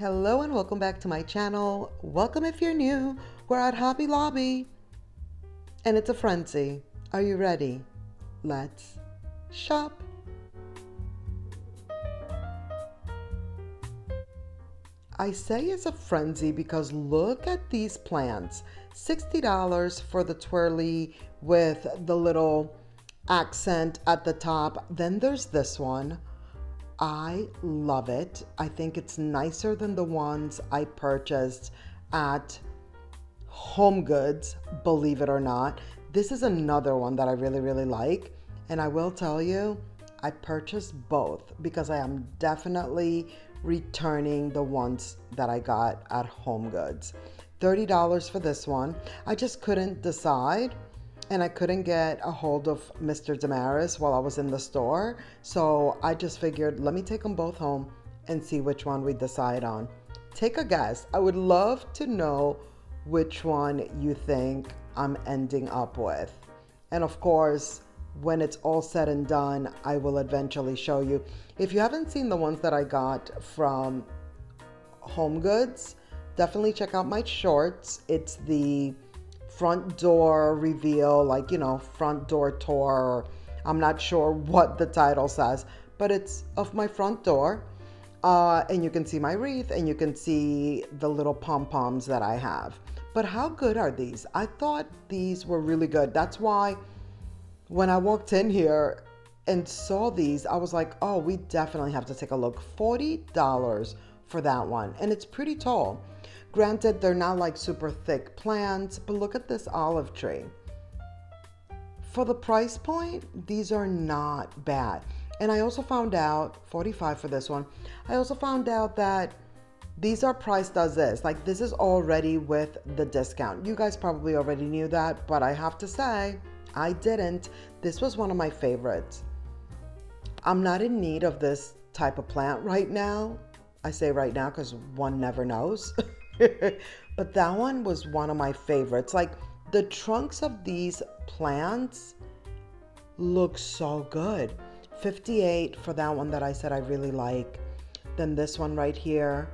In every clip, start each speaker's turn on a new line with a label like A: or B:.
A: Hello and welcome back to my channel. Welcome if you're new. We're at Hobby Lobby and it's a frenzy. Are you ready? Let's shop. I say it's a frenzy because look at these plants. $60 for the twirly with the little accent at the top. Then there's this one. I love it. I think it's nicer than the ones I purchased at Home Goods, believe it or not. This is another one that I really like. And I will tell you, I purchased both because I am definitely returning the ones that I got at Home Goods. $30 for this one. I just couldn't decide and I couldn't get a hold of Mr. Damaris while I was in the store. So I just figured, let me take them both home and see which one we decide on. Take a guess. I would love to know which one you think I'm ending up with. And of course, when it's all said and done, I will eventually show you. If you haven't seen the ones that I got from Home Goods, definitely check out my shorts. It's the front door reveal, like, front door tour. I'm not sure what the title says, but it's of my front door. And you can see my wreath and you can see the little pom-poms that I have. But how good are these? I thought these were really good. That's why when I walked in here and saw these, I was like, oh, we definitely have to take a look. $40 for that one. And it's pretty tall. Granted, they're not like super thick plants, but look at this olive tree. For the price point, these are not bad. And I also found out, 45 for this one, I also found out that these are priced as is. Like, this is already with the discount. You guys probably already knew that, but I have to say, I didn't. This was one of my favorites. I'm not in need of this type of plant right now. I say right now because one never knows. But that one was one of my favorites. Like, the trunks of these plants look so good. 58 for that one that I said I really like. Then this one right here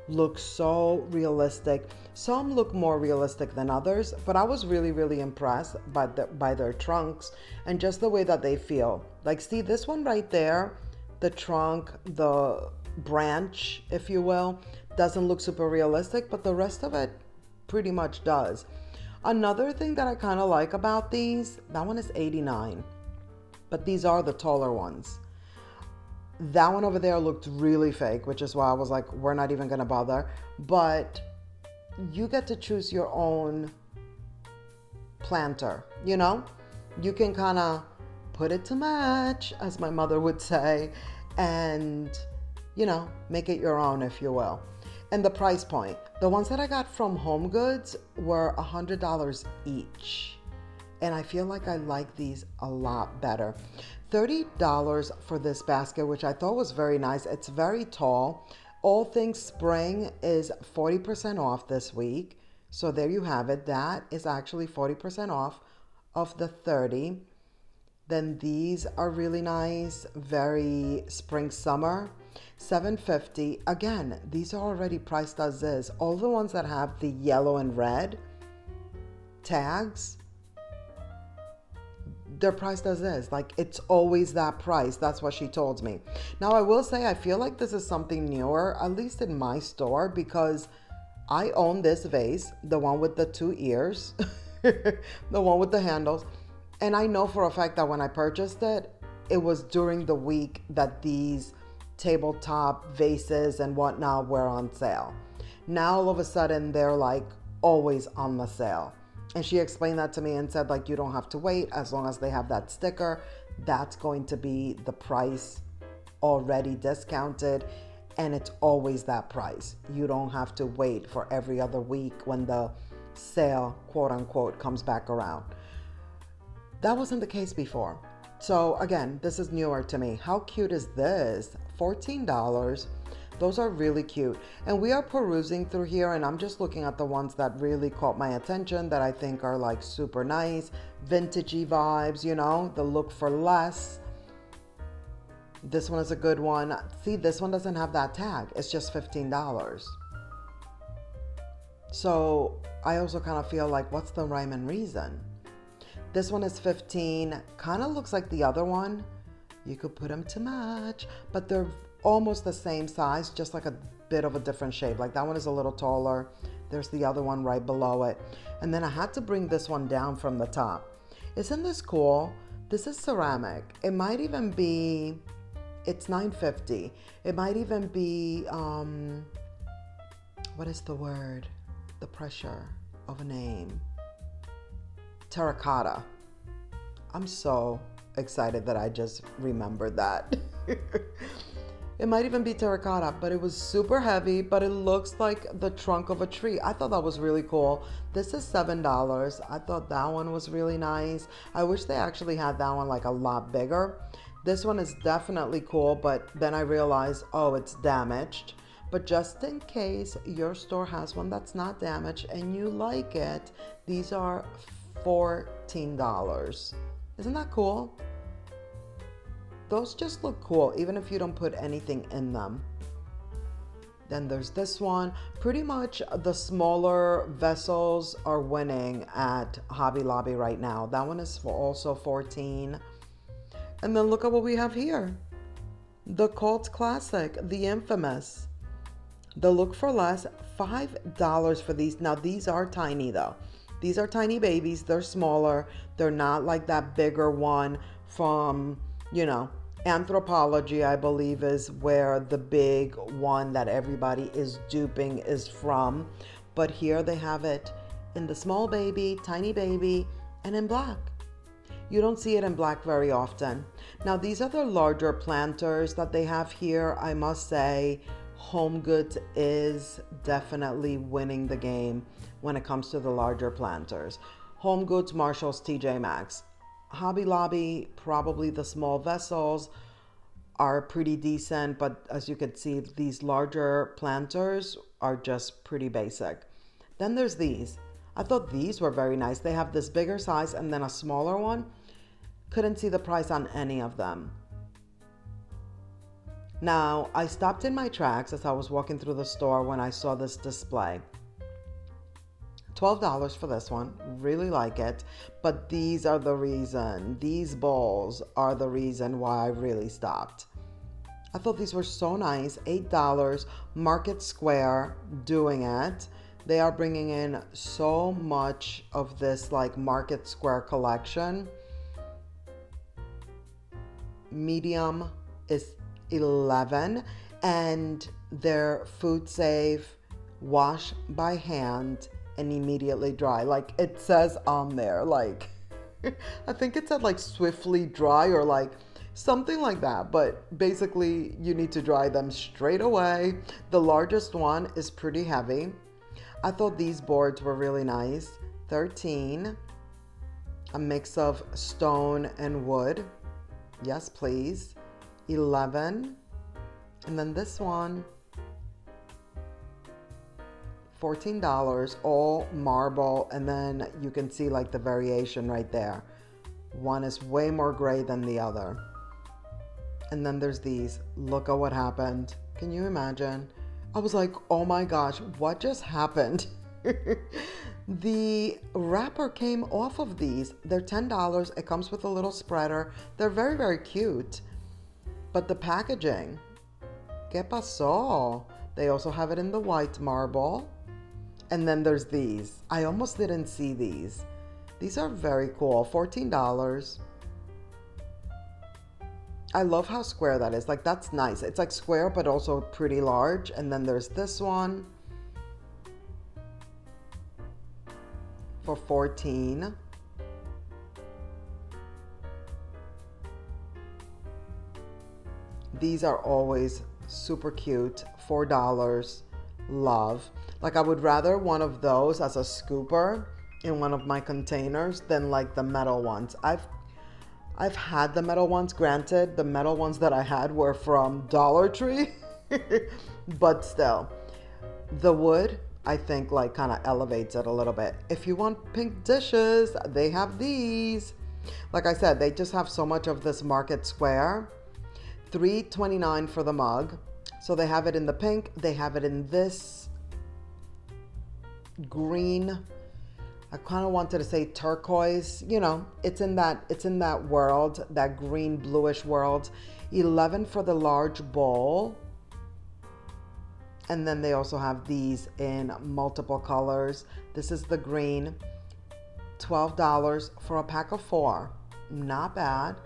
A: looks so realistic. Some look more realistic than others, but I was really impressed by their trunks and just the way that they feel. Like, see this one right there, the trunk, the branch, if you will, doesn't look super realistic, but the rest of it pretty much does. Another thing that I kind of like about these, that one is 89, but these are the taller ones. That one over there looked really fake, which is why I was like, we're not even gonna bother. But you get to choose your own planter, You can kind of put it to match, as my mother would say, and, make it your own, if you will. And the price point, the ones that I got from Home Goods were $100 each. And I feel like I like these a lot better. $30 for this basket, which I thought was very nice. It's very tall. All Things Spring is 40% off this week. So there you have it. That is actually 40% off of the 30. Then these are really nice, very spring summer. $7.50. Again, these are already priced as is. All the ones that have the yellow and red tags, they're priced as is. Like, it's always that price. That's what she told me. Now, I will say, I feel like this is something newer, at least in my store, because I own this vase, the one with the two ears, the one with the handles. And I know for a fact that when I purchased it, it was during the week that these tabletop vases and whatnot were on sale. Now, all of a sudden, they're like always on the sale. And she explained that to me and said, like, you don't have to wait as long as they have that sticker. That's going to be the price already discounted. And it's always that price. You don't have to wait for every other week when the sale, quote unquote, comes back around. That wasn't the case before. So again, this is newer to me. How cute is this? $14. Those are really cute. And we are perusing through here and I'm just looking at the ones that really caught my attention that I think are like super nice, vintagey vibes, the look for less. This one is a good one. See, this one doesn't have that tag. It's just $15. So I also kind of feel like, what's the rhyme and reason? This one is 15. Kind of looks like the other one. You could put them to match, but they're almost the same size, just like a bit of a different shape. Like that one is a little taller. There's the other one right below it. And then I had to bring this one down from the top. Isn't this cool? This is ceramic. It might even be, it's $9.50. It might even be, what is the word? The pressure of a name. Terracotta. I'm so excited that I just remembered that. It might even be terracotta, but it was super heavy, but it looks like the trunk of a tree. I thought that was really cool. This is $7. I thought that one was really nice. I wish they actually had that one like a lot bigger. This one is definitely cool, but then I realized, oh, it's damaged. But just in case your store has one that's not damaged and you like it, these are $14. Isn't that cool? Those just look cool, even if you don't put anything in them. Then there's this one. Pretty much the smaller vessels are winning at Hobby Lobby right now. That one is also $14. And then look at what we have here. The cult classic, the infamous. The look for less, $5 for these. Now these are tiny though. These are tiny babies. They're smaller. They're not like that bigger one from, you know, Anthropology, I believe, is where the big one that everybody is duping is from. But here they have it in the small baby, tiny baby, and in black. You don't see it in black very often. Now, these are the larger planters that they have here. I must say, Home Goods is definitely winning the game when it comes to the larger planters. Home Goods, Marshalls, TJ Maxx. Hobby Lobby, probably the small vessels are pretty decent, but as you can see, these larger planters are just pretty basic. Then there's these. I thought these were very nice. They have this bigger size and then a smaller one. Couldn't see the price on any of them. Now, I stopped in my tracks as I was walking through the store when I saw this display. $12 for this one. Really like it. But these are the reason. These bowls are the reason why I really stopped. I thought these were so nice. $8. Market Square doing it. They are bringing in so much of this like Market Square collection. Medium is $11. And their food safe, wash by hand, and immediately dry. Like it says on there, like I think it said like swiftly dry or like something like that, but basically you need to dry them straight away. The largest one is pretty heavy. I thought these boards were really nice. $13. A mix of stone and wood. Yes, please. $11. And then this one, $14, all marble, and then you can see like the variation right there. One is way more gray than the other. And then there's these. Look at what happened. Can you imagine? I was like, oh my gosh, what just happened? The wrapper came off of these. They're $10. It comes with a little spreader. They're very, very cute. But the packaging, ¿qué pasó? They also have it in the white marble. And then there's these. I almost didn't see these. These are very cool. $14. I love how square that is. Like, that's nice. It's like square, but also pretty large. And then there's this one for $14. These are always super cute. $4. Love. Like, I would rather one of those as a scooper in one of my containers than like the metal ones. I've had the metal ones. Granted, the metal ones that I had were from Dollar Tree, but still, the wood, I think, like kind of elevates it a little bit. If you want pink dishes, they have these. Like I said, they just have so much of this Market Square. $3.29 for the mug. So they have it in the pink. They have it in this green. I kind of wanted to say turquoise. You know, it's in that world, that green bluish world. 11 for the large bowl. And then they also have these in multiple colors. This is the green. $12 for a pack of 4. Not bad.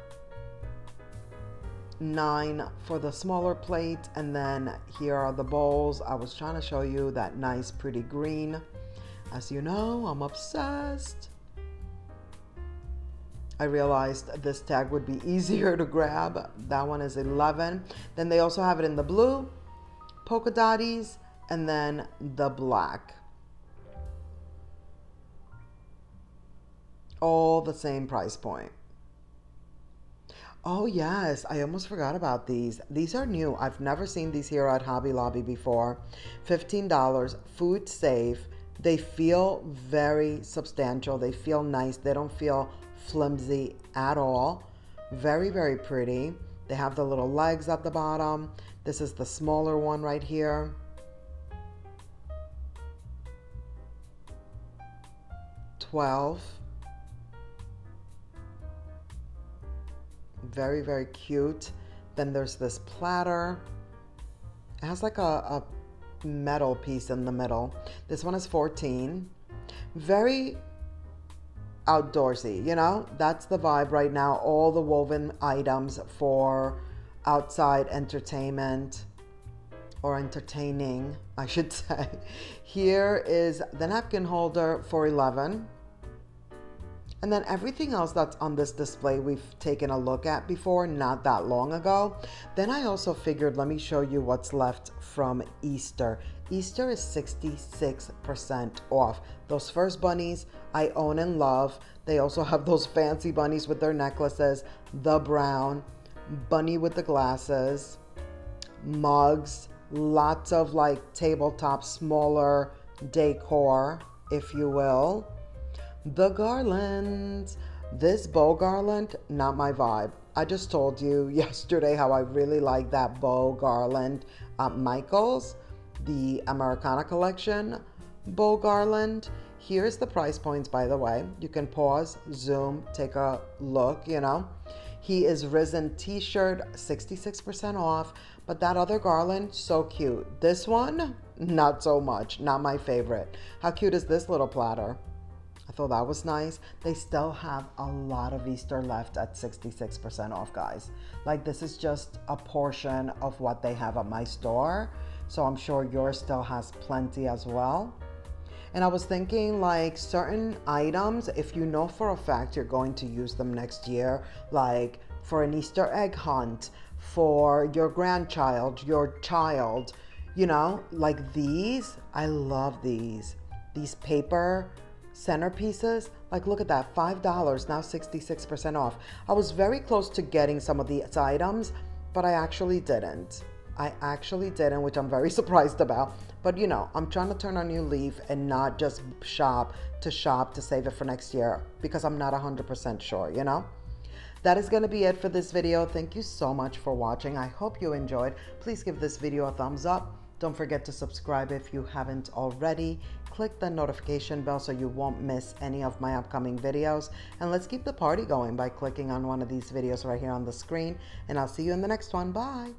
A: 9 for the smaller plate. And then here are the bowls. I was trying to show you that nice pretty green. As you know, I'm obsessed. I realized this tag would be easier to grab. That one is 11. Then they also have it in the blue, polka dotties, and then the black. All the same price point. Oh yes, I almost forgot about these. These are new. I've never seen these here at Hobby Lobby before. $15, food safe. They feel very substantial. They feel nice. They don't feel flimsy at all. Very, very pretty. They have the little legs at the bottom. This is the smaller one right here. $12. Very, very cute. Then there's this platter. It has like a metal piece in the middle. This one is $14. Very outdoorsy, you know? That's the vibe right now. All the woven items for outside entertainment or entertaining, I should say. Here is the napkin holder for $11. And then everything else that's on this display we've taken a look at before, not that long ago. Then I also figured, let me show you what's left from Easter. Easter is 66% off. Those first bunnies I own and love. They also have those fancy bunnies with their necklaces, the brown, bunny with the glasses, mugs, lots of like tabletop, smaller decor, if you will. The garlands. This bow garland, not my vibe. I just told you yesterday how I really like that bow garland at Michael's, the Americana collection bow garland. Here's the price points, by the way. You can pause, zoom, take a look, you know. He is Risen t-shirt, 66% off. But that other garland, so cute. This one, not so much. Not my favorite. How cute is this little platter? I thought that was nice. They still have a lot of Easter left at 66% off, guys. Like, this is just a portion of what they have at my store. So I'm sure yours still has plenty as well. And I was thinking, like, certain items, if you know for a fact you're going to use them next year, like for an Easter egg hunt, for your grandchild, your child, you know, like these. I love these. These paper centerpieces, like look at that, $5, now 66% off. I was very close to getting some of these items, but I actually didn't, which I'm very surprised about. But you know, I'm trying to turn a new leaf and not just shop to save it for next year, because I'm not 100% sure, you know. That is going to be it for this video. Thank you so much for watching. I hope you enjoyed. Please give this video a thumbs up. Don't forget to subscribe if you haven't already. Click the notification bell so you won't miss any of my upcoming videos. And let's keep the party going by clicking on one of these videos right here on the screen. And I'll see you in the next one. Bye.